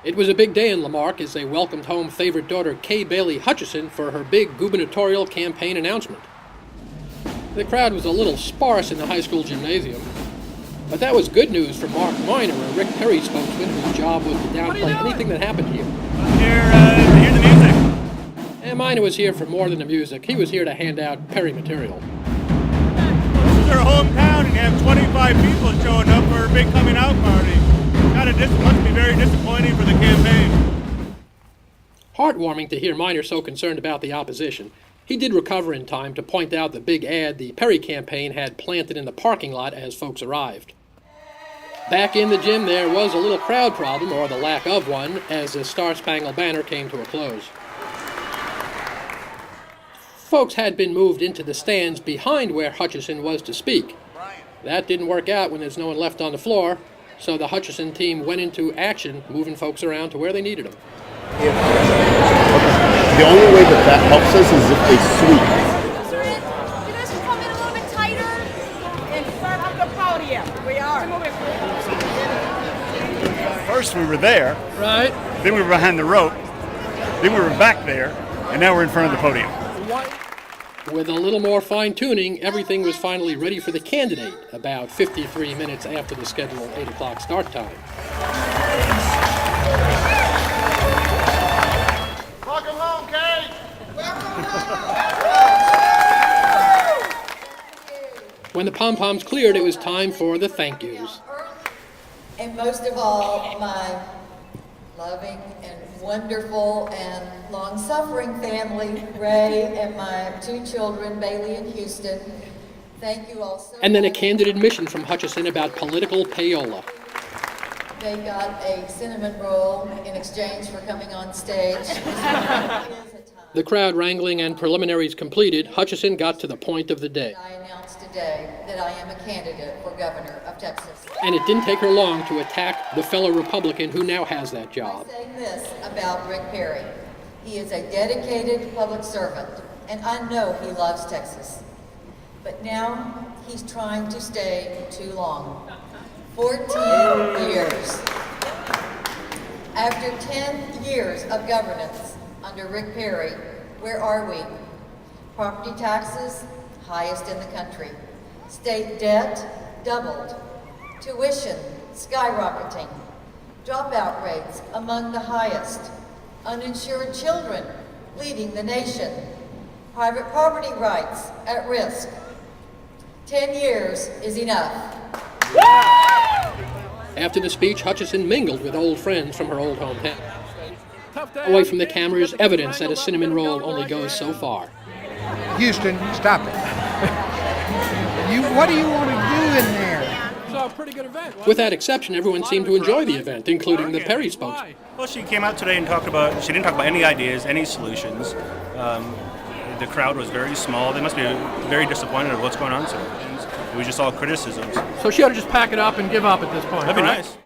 It was a big day in Marque as they welcomed home favorite daughter Bailey Hutchison for her big gubernatorial campaign announcement. The crowd was a little sparse in the high school gymnasium, but that was good news for Marque Minor, a Rick Perry spokesman whose job was to downplay anything that happened here. I'm here to hear the music. And Minor was here for more than the music. He was here to hand out Perry material. This is her hometown, and you have 25 people showing up for her big coming out party. Must be very disappointing for the campaign. Heartwarming to hear Minor so concerned about the opposition. He did recover in time to point out the big ad the Perry campaign had planted in the parking lot as folks arrived. Back in the gym, there was a little crowd problem, or the lack of one, as the Star-Spangled Banner came to a close. Folks had been moved into the stands behind where Hutchison was to speak. That didn't work out when there's no one left on the floor, so the Hutchison team went into action, moving folks around to where they needed them. The only way that helps us is if they sweep. You guys can come in a little bit tighter and start up the podium. We are. First we were there, Right. then we were behind the rope, then we were back there, and now we're in front of the podium. With a little more fine-tuning, everything was finally ready for the candidate, about 53 minutes after the scheduled 8 o'clock start time. Welcome home, Kate! When the pom-poms cleared, it was time for the thank yous. And most of all, my loving and wonderful and long-suffering family, Ray, and my 2 children, Bailey and Houston. Thank you all so much. And then a candid admission from Hutchison about political payola. They got a cinnamon roll in exchange for coming on stage. The crowd wrangling and preliminaries completed, Hutchison got to the point of the day. I announced today that I am a candidate for governor of Texas. And it didn't take her long to attack the fellow Republican who now has that job. I'm saying this about Rick Perry. He is a dedicated public servant, and I know he loves Texas. But now he's trying to stay too long. 14 years. After 10 years of governance under Rick Perry, where are we? Property taxes, highest in the country. State debt, doubled. Tuition, skyrocketing. Dropout rates among the highest. Uninsured children, leading the nation. Private property rights at risk. 10 years is enough. After the speech, Hutchison mingled with old friends from her old hometown. Away from the cameras, evidence that a cinnamon roll only goes so far. Houston, stop it. What do you want to do in there? It's a pretty good event. With that exception, everyone seemed to enjoy the event, including the Perry spokesman. Well, she came out today and she didn't talk about any ideas, any solutions. The crowd was very small. They must be very disappointed of what's going on today. It was just all criticisms. So she ought to just pack it up and give up at this point. That'd be nice.